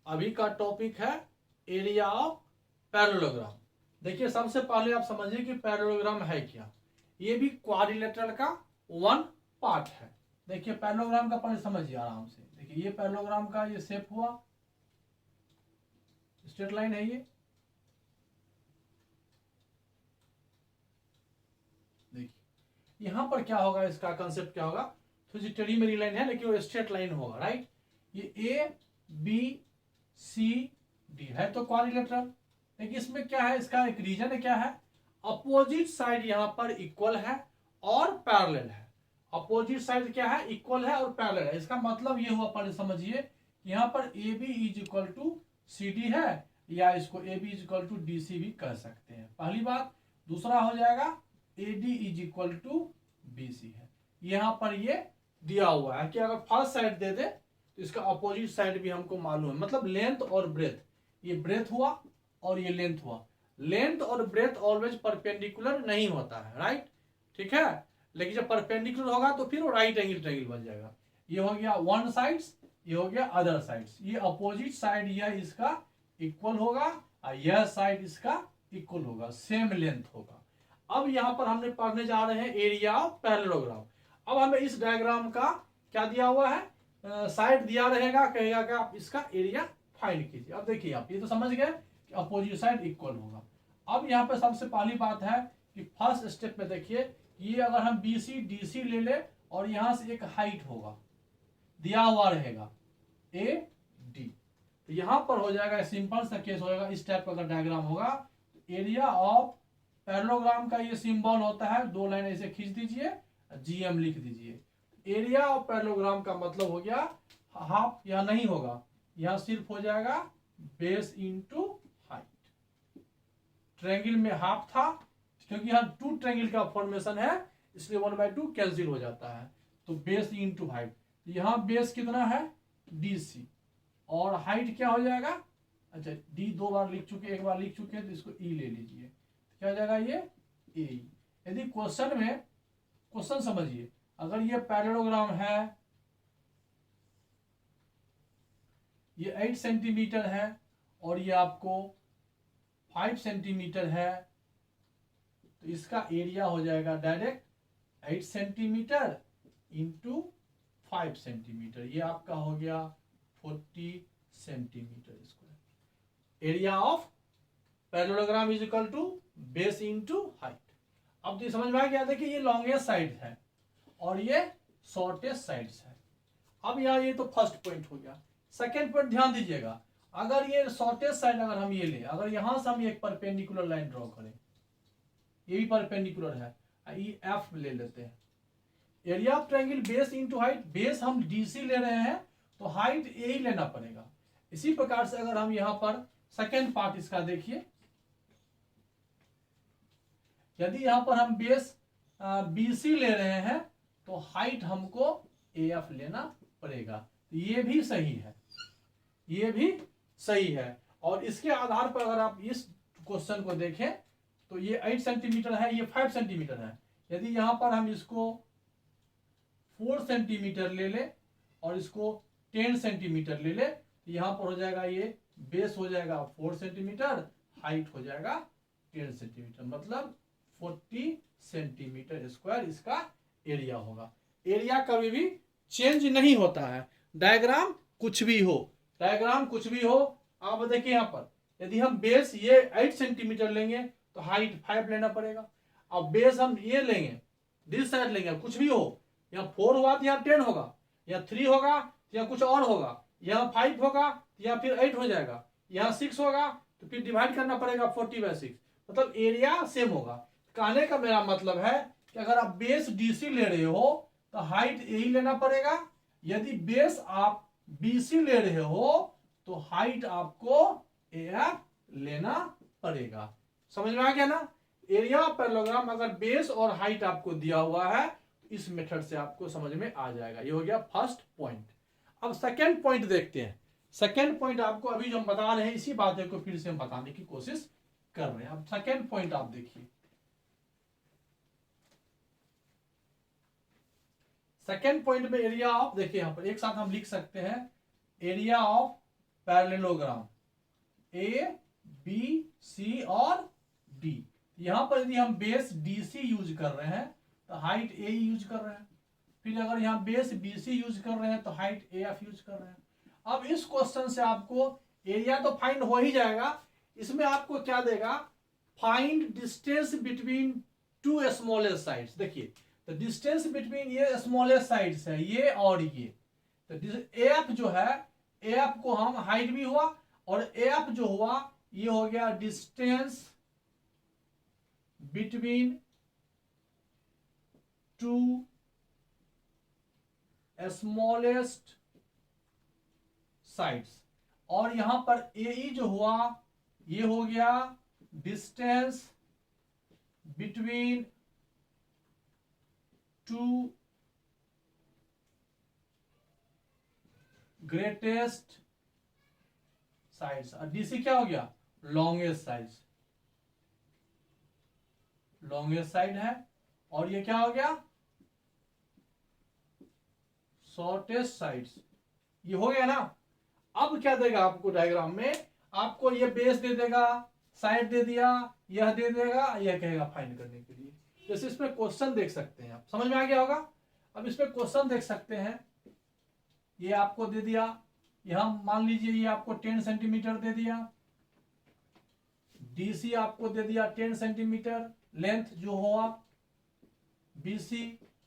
अभी का टॉपिक है एरिया ऑफ पैरेललोग्राम। देखिए सबसे पहले आप समझिए कि पैरेललोग्राम है क्या। ये भी क्वाड्रिलेटरल का वन पार्ट है। देखिए पैरेललोग्राम का पहले समझिए आराम से। देखिए ये पैरेललोग्राम का ये शेप हुआ, स्ट्रेट लाइन है ये। देखिए यहां पर क्या होगा, इसका कंसेप्ट क्या होगा, तो टेढ़ी मेरी लाइन है लेकिन वो स्ट्रेट लाइन होगा, राइट। ये ए बी सी डी है तो क्वाड्रिलेटरल। लेकिन इसमें क्या है, इसका एक रीजन है, क्या है, अपोजिट साइड यहां पर इक्वल है और पैरेलल है। अपोजिट साइड क्या है, इक्वल है और पैरेलल है। इसका मतलब ये हुआ, पहले समझिए, यहाँ पर A B is equal to C D है, या इसको A B is equal to D C भी कह सकते हैं, पहली बात। दूसरा हो जाएगा A D is equal to B C है। यहाँ पर ये दिया हुआ है कि अगर फर्स्ट साइड दे दे तो इसका अपोजिट साइड भी हमको मालूम है, मतलब लेंथ और ब्रेथ। ये ब्रेथ हुआ और ये लेंथ हुआ। लेंथ और ब्रेथ ऑलवेज परपेंडिकुलर नहीं होता है, राइट, ठीक है। लेकिन जब परपेंडिकुलर होगा तो फिर वो राइट एंगल ट्रायंगल बन जाएगा। ये हो गया वन साइड्स, ये हो गया अदर साइड्स। ये अपोजिट साइड यह इसका इक्वल होगा और यह साइड इसका इक्वल होगा, सेम लेंथ होगा। अब यहां पर हमने पढ़ने जा रहे हैं एरिया ऑफ पैरेललोग्राम। अब हमें इस डायग्राम का क्या दिया हुआ है, साइड दिया रहेगा, कहेगा कि आप इसका एरिया फाइंड कीजिए। अब देखिए आप ये तो समझ गए कि अपोजिट साइड इक्वल होगा। अब यहाँ पे सबसे पहली बात है कि फर्स्ट स्टेप में देखिए, ये अगर हम बी सी डी सी ले ले और यहां से एक हाइट होगा, दिया हुआ रहेगा ए डी, तो यहां पर हो जाएगा सिंपल सा केस होगा। इस टाइप का अगर डायग्राम होगा तो एरिया ऑफ पैरेललोग्राम का ये सिंबल होता है, दो लाइन ऐसे खींच दीजिए, जीएम लिख दीजिए। एरिया ऑफ पैरेललोग्राम का मतलब हो गया हाफ, यहां नहीं होगा, यहां सिर्फ हो जाएगा बेस इंटू हाइट। ट्रायंगल में हाफ था क्योंकि यहाँ टू ट्रायंगल का फॉर्मेशन है, इसलिए 1/2 कैंसिल हो जाता है, तो बेस इंटू हाइट। यहाँ बेस कितना है डी सी, और हाइट क्या हो जाएगा, अच्छा डी दो बार लिख चुके, एक बार लिख चुके तो इसको ई ले लीजिए, क्या हो जाएगा ये ए। यदि क्वेश्चन में, क्वेश्चन समझिए, अगर ये पैरेललोग्राम है, ये 8 सेंटीमीटर है और ये आपको 5 सेंटीमीटर है, तो इसका एरिया हो जाएगा डायरेक्ट 8 सेंटीमीटर इंटू 5 सेंटीमीटर, ये आपका हो गया 40 centimetre square. Area of parallelogram is equal to base into height. अब तो समझ में आ गया, देखिए ये लॉन्गेस्ट साइड है और ये शॉर्टेस्ट साइड्स है। अब यहाँ ये तो फर्स्ट पॉइंट हो गया। सेकेंड पॉइंट ध्यान दीजिएगा, अगर ये शॉर्टेस्ट साइड अगर हम ये ले, अगर यहां से हम एक परपेंडिकुलर लाइन ड्रॉ करें, ये भी परपेंडिकुलर है, ये एफ ले लेते हैं। Area of triangle base into height, base हम डीसी ले रहे हैं तो हाइट ए ही लेना पड़ेगा। इसी प्रकार से अगर हम यहां पर सेकेंड पार्ट इसका देखिए, यदि यहां पर हम बेस बीसी ले रहे हैं तो हाइट हमको ए एफ लेना पड़ेगा। ये भी सही है, ये भी सही है। और इसके आधार पर अगर आप इस क्वेश्चन को देखें तो ये 8 सेंटीमीटर है, ये 5 सेंटीमीटर है। यदि यहां पर हम इसको 4 सेंटीमीटर ले ले और इसको 10 सेंटीमीटर ले ले, तो यहां पर हो जाएगा ये बेस हो जाएगा 4 सेंटीमीटर, हाइट हो जाएगा 10 सेंटीमीटर, मतलब 40 सेंटीमीटर स्क्वायर इसका एरिया होगा। एरिया कभी भी चेंज नहीं होता है, डायग्राम कुछ भी हो, डायग्राम कुछ भी हो। आप देखिए यहाँ पर यदि हम बेस ये 8 सेंटीमीटर लेंगे तो हाइट 5 लेना पड़ेगा। अब बेस हम ये लेंगे, दिस साइड लेंगे, कुछ भी हो, यहाँ 4 हुआ तो यहाँ 10 होगा, यहाँ 3 होगा तो यहाँ कुछ और होगा, यहाँ 5 होगा तो यहाँ फिर 8 हो जाएगा, यहाँ 6 होगा तो फिर डिवाइड करना पड़ेगा 40/6, मतलब एरिया सेम होगा। कहने का मेरा मतलब है कि अगर आप बेस डीसी ले रहे हो तो हाइट ए ही लेना पड़ेगा, यदि बेस आप बीसी ले रहे हो तो हाइट आपको एफ लेना पड़ेगा। समझ में आ गया ना। एरिया ऑफ पैरेललोग्राम अगर बेस और हाइट आपको दिया हुआ है तो इस मेथड से आपको समझ में आ जाएगा। ये हो गया फर्स्ट पॉइंट। अब सेकेंड पॉइंट देखते हैं। सेकेंड पॉइंट आपको अभी जो हम बता रहे हैं इसी बात को फिर से हम बताने की कोशिश कर रहे हैं। अब सेकेंड पॉइंट आप देखिए, सेकेंड पॉइंट में एरिया ऑफ, देखिए यहां पर एक साथ हम लिख सकते हैं, area of parallelogram A B C और डी। यहां पर यदि हम बेस डीसी यूज कर रहे हैं तो हाइट ए यूज कर रहे हैं, फिर अगर यहाँ बेस बीसी यूज कर रहे हैं तो हाइट ए एफ यूज कर रहे हैं। अब इस क्वेश्चन से आपको एरिया तो फाइंड हो ही जाएगा, इसमें आपको क्या देगा, find distance between two smallest sides. देखिए तो डिस्टेंस बिटवीन ये स्मॉलेस्ट साइड्स है ये और ये, तो एफ जो है एफ को हम हाइट भी हुआ और एफ जो हुआ ये हो गया distance between two smallest sides, और यहां पर ए जो हुआ ये हो गया distance between to greatest sides, और डीसी क्या हो गया, लॉन्गेस्ट साइड्स, लॉन्गेस्ट साइड है, और ये क्या हो गया, शॉर्टेस्ट साइड्स, ये हो गया ना। अब क्या देगा आपको डायग्राम में, आपको ये बेस दे देगा, साइड दे दिया, यह दे देगा, यह कहेगा फाइंड करने के लिए। जैसे इसमें क्वेश्चन देख सकते हैं, आप समझ में आ गया होगा। अब इसमें क्वेश्चन देख सकते हैं, ये आपको दे दिया, यहां मान लीजिए ये आपको 10 सेंटीमीटर दे दिया, डीसी आपको दे दिया 10 सेंटीमीटर लेंथ जो हुआ, बीसी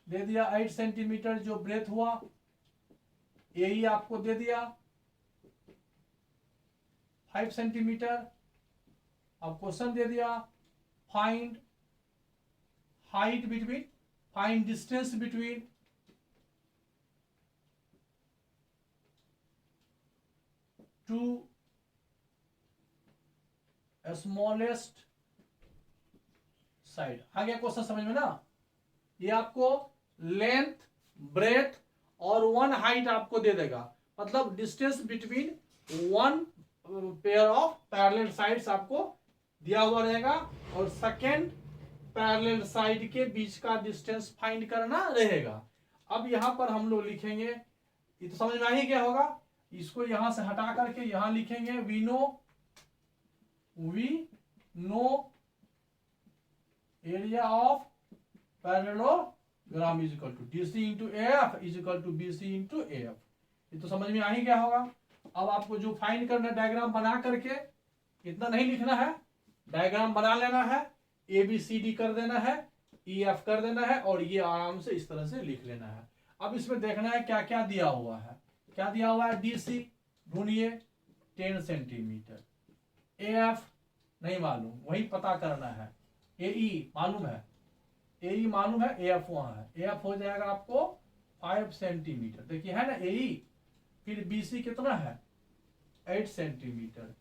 दे दिया 8 सेंटीमीटर जो ब्रेथ हुआ, ए आपको दे दिया 5 सेंटीमीटर। अब क्वेश्चन दे दिया find height between, find distance between two smallest side. आ गया क्वेश्चन समझ में ना। ये आपको लेंथ, ब्रेथ और वन हाइट आपको दे देगा, मतलब distance between one pair of parallel sides आपको दिया हुआ रहेगा, और सेकेंड पैरेलल साइड के बीच का डिस्टेंस फाइंड करना रहेगा। अब यहां पर हम लोग लिखेंगे, ये तो समझ में आ ही गया होगा, इसको यहां से हटा करके यहां लिखेंगे we know area of parallelogram is equal to DC into F is equal to BC into F. ये तो समझ में आ ही गया होगा। अब आपको जो फाइंड करना है, डायग्राम बना करके, इतना नहीं लिखना है, डायग्राम बना लेना है, ए बी सी डी कर देना है, ई एफ कर देना है, और ये आराम से इस तरह से लिख लेना है। अब इसमें देखना है क्या क्या दिया हुआ है। क्या दिया हुआ है, डीसी ढूंढिए 10 सेंटीमीटर, ए एफ नहीं मालूम, वही पता करना है, ए मालूम है, ए मालूम है, ए एफ वहां है, ए एफ हो जाएगा आपको 5 सेंटीमीटर, देखिए है ना ए। फिर बीसी कितना है 8 सेंटीमीटर,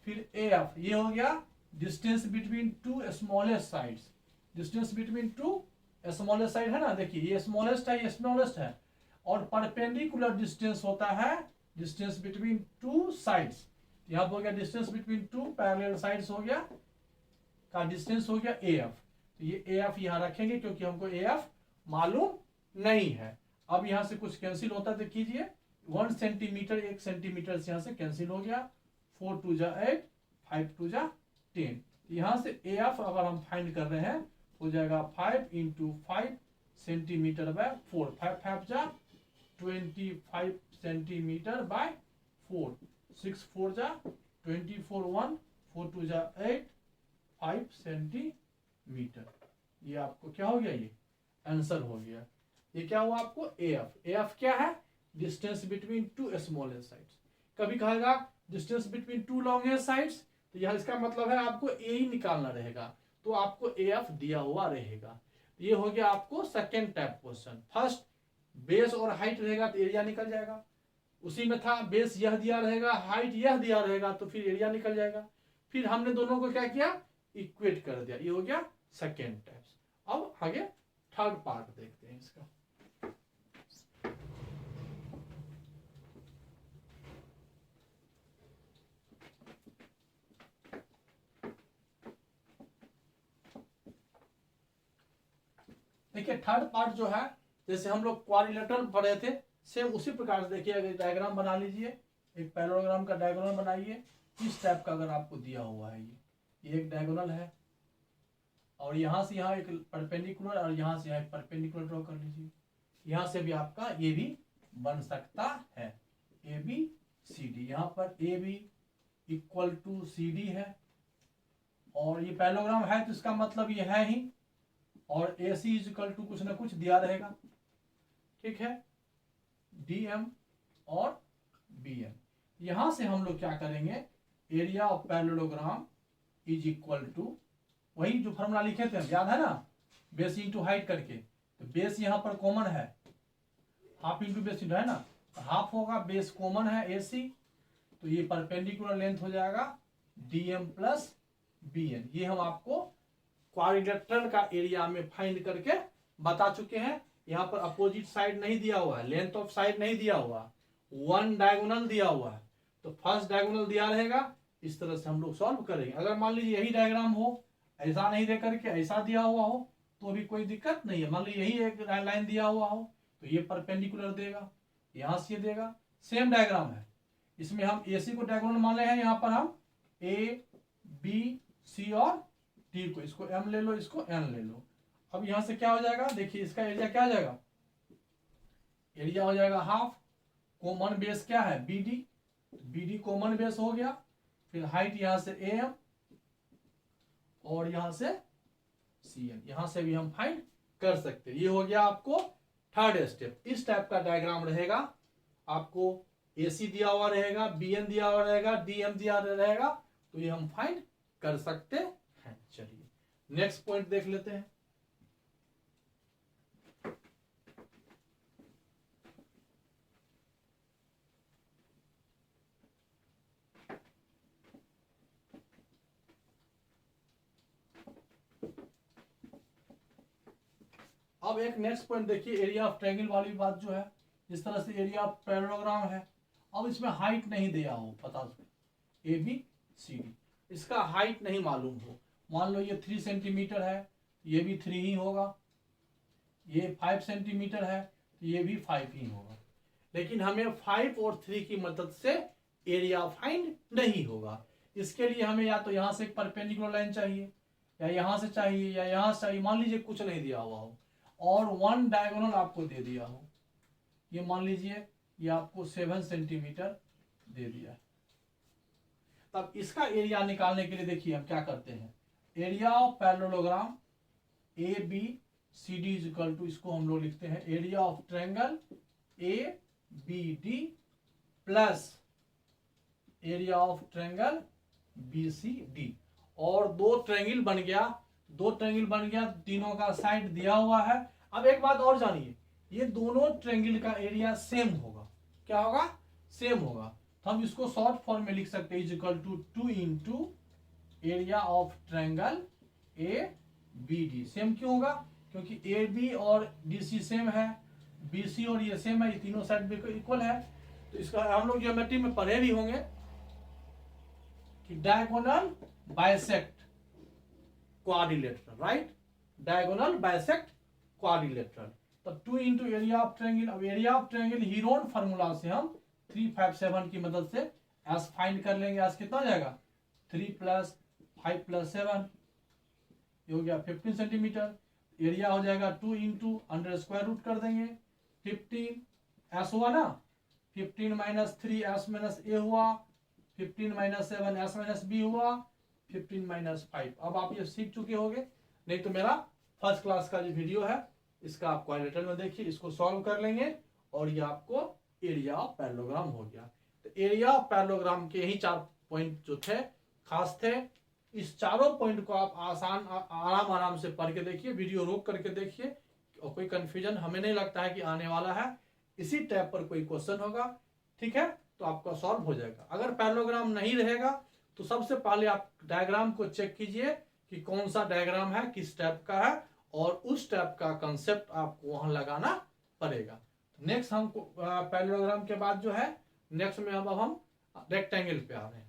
फिर ए एफ ये हो गया distance between two smallest sides, distance between two smallest side है ना, देखिए ये स्मॉलेस्ट है, ये स्मॉलेस्ट है, और परपेंडिकुलर डिस्टेंस होता है डिस्टेंस बिटवीन टू साइड्स। यहां पर हो गया distance between to parallel sides हो गया का डिस्टेंस हो गया ए एफ। तो ये ए एफ यहां रखेंगे क्योंकि हमको ए एफ मालूम नहीं है। अब यहां से कुछ कैंसिल होता है तो कीजिए, 1 सेंटीमीटर 1 सेंटीमीटर से यहां से कैंसिल हो गया, 4 2 जा 8, 5 2 जा 10। यहां से ए एफ अगर हम फाइंड कर रहे हैं हो जाएगा 5 इंटू 5 सेंटीमीटर बाय 4, 5 5 जा 25 सेंटीमीटर बाय 4, 6 4 जा 24, 1 4 2 जा 8, 5 सेंटीमीटर। ये आपको क्या हो गया, ये आंसर हो गया। ये क्या हुआ आपको, ए एफ। ए एफ क्या है, distance between two smallest sides. कभी कहेगा distance between to longest sides, तो यह इसका मतलब है आपको ए ही निकालना रहेगा, तो आपको ए एफ दिया हुआ रहेगा। ये हो गया आपको second type question. First base और हाइट रहेगा तो एरिया निकल जाएगा, उसी में था बेस यह दिया रहेगा, हाइट यह दिया रहेगा, तो फिर एरिया निकल जाएगा। फिर हमने दोनों को क्या किया, इक्वेट कर दिया। ये हो गया सेकेंड टाइप्स। अब आगे थर्ड पार्ट देखते हैं इसका। देखिए थर्ड पार्ट जो है, जैसे हम लोग क्वाड्रिलेटरल पढ़े थे, सेम उसी प्रकार से देखिए, अगर डायग्राम बना लीजिए, एक पैरेललोग्राम का डायगोनल बनाइए इस टाइप का। अगर आपको दिया हुआ है ये एक डायगोनल है और यहाँ से यहाँ एक परपेंडिकुलर और यहाँ से यहाँ एक परपेंडिकुलर ड्रॉ कर लीजिए। यहाँ से भी आपका ये भी बन सकता है ए बी सी डी। यहाँ पर A B equal to C D है और ये पैरेललोग्राम है तो इसका मतलब ये है ही, और A C is equal to कुछ ना कुछ दिया रहेगा, ठीक है, डी एम और बी एम। यहां से हम लोग क्या करेंगे, area of parallelogram is equal to वही जो फॉर्मूला लिखे थे, याद है ना, बेस इंटू हाइट करके। तो बेस यहाँ पर कॉमन है, हाफ इंटू बेस इंटू है ना, हाफ होगा, बेस कॉमन है ए सी, तो ये परपेंडिकुलर लेंथ हो जाएगा D M plus B N. ये हम आपको क्वाड्रिलेटरल का एरिया में फाइंड करके बता चुके हैं। यहाँ पर अपोजिट साइड नहीं दिया हुआ है, लेंथ ऑफ साइड नहीं दिया हुआ, वन डायगोनल दिया हुआ है, तो फर्स्ट डायगोनल दिया रहेगा। इस तरह से हम लोग सॉल्व करेंगे। अगर मान लीजिए यही डायग्राम हो, ऐसा नहीं दे करके ऐसा दिया हुआ हो, तो भी कोई दिक्कत नहीं है। मान लीजिए यही एक लाइन दिया हुआ हो तो ये परपेंडिकुलर देगा, यहां से देगा, सेम डायग्राम है। इसमें हम ए सी को डायगोनल मान रहे हैं, यहाँ पर हम ए बी सी और डी को, इसको एम ले लो, इसको एन ले लो। अब यहां से क्या हो जाएगा, देखिए इसका एरिया क्या हो जाएगा, एरिया हो जाएगा हाफ, कॉमन बेस क्या है B D, B D common base हो गया, फिर हाइट यहां से ए एम और यहां से सी एन, यहां से भी हम फाइंड कर सकते हैं। ये हो गया आपको थर्ड स्टेप। इस टाइप का डायग्राम रहेगा, आपको ए सी दिया हुआ रहेगा, बी एन दिया हुआ रहेगा, डी एम दिया रहेगा, तो ये हम फाइंड कर सकते हैं। चलिए नेक्स्ट पॉइंट देख लेते हैं। अब एक नेक्स्ट पॉइंट देखिए, एरिया ऑफ ट्रायंगल वाली बात जो है, इस तरह से एरिया ऑफ पैरेललोग्राम है। अब इसमें हाइट नहीं दिया हो, पता ए बी सी डी, इसका हाइट नहीं मालूम हो, मान लो ये 3 सेंटीमीटर है, ये भी 3 ही होगा, ये 5 सेंटीमीटर है तो ये भी 5 ही होगा, लेकिन हमें 5 और 3 की मदद से एरिया फाइंड नहीं होगा। इसके लिए हमें या तो यहाँ से एक परपेंडिकुलर लाइन चाहिए, या यहाँ से चाहिए, या यहाँ से चाहिए। मान लीजिए कुछ नहीं दिया हुआ हो और वन डायगोनल आपको दे दिया हो, ये मान लीजिए ये आपको 7 सेंटीमीटर दे दिया है, तब इसका एरिया निकालने के लिए देखिए हम क्या करते हैं, area of parallelogram A B C D is equal to, इसको हम लोग लिखते हैं area of triangle A B D plus area of triangle B C D. और दो ट्रायंगल बन गया, तीनों का साइड दिया हुआ है। अब एक बात और जानिए, ये दोनों ट्रायंगल का एरिया सेम होगा, क्या होगा, सेम होगा, तो हम इसको शॉर्ट फॉर्म में लिख सकते हैं is equal to 2 into area of triangle A B D. Same क्यों होगा, क्योंकि ए बी और डी सी सेम है, बी सी और ये सेम है, ये तीनों साइड इक्वल है। तो इसका हम लोग ज्योमेट्री में पढ़े भी होंगे कि diagonal bisect quadrilateral, right, diagonal bisect quadrilateral. तब 2 इंटू एरिया ऑफ ट्रायंगल, अब area of triangle Heron formula से हम 357 की मदद से एस फाइंड कर लेंगे। एस कितना हो जाएगा, 3 प्लस 5 प्लस 7, ये हो गया 15 सेंटीमीटर। एरिया हो जाएगा 2 इंटू अंडर स्क्वायर रूट कर देंगे 15, एस हुआ ना, 15 माइनस 3 एस माइनस ए हुआ, 15 माइनस 7 एस माइनस बी हुआ, 15 माइनस 5। अब आप ये सीख चुके होंगे, नहीं तो मेरा फर्स्ट क्लास का जो वीडियो है इसका आप क्वाड्रिलेटरल में देखिए, इसको सॉल्व कर लेंगे और ये आपको एरिया ऑफ पैरेललोग्राम हो गया। तो एरिया ऑफ पैरेललोग्राम के ही 4 पॉइंट जो थे खास थे। इस चारों पॉइंट को आप आराम से पढ़ के देखिए, वीडियो रोक करके देखिए, और कोई कंफ्यूजन हमें नहीं लगता है कि आने वाला है। इसी टाइप पर कोई क्वेश्चन होगा, ठीक है, तो आपका सॉल्व हो जाएगा। अगर पैरेललोग्राम नहीं रहेगा तो सबसे पहले आप डायग्राम को चेक कीजिए कि कौन सा डायग्राम है, किस टाइप का है, और उस टाइप का कंसेप्ट आपको वहां लगाना पड़ेगा। नेक्स्ट हमको पैरेललोग्राम के बाद जो है नेक्स्ट में अब हम रेक्टेंगल पे आ रहे हैं।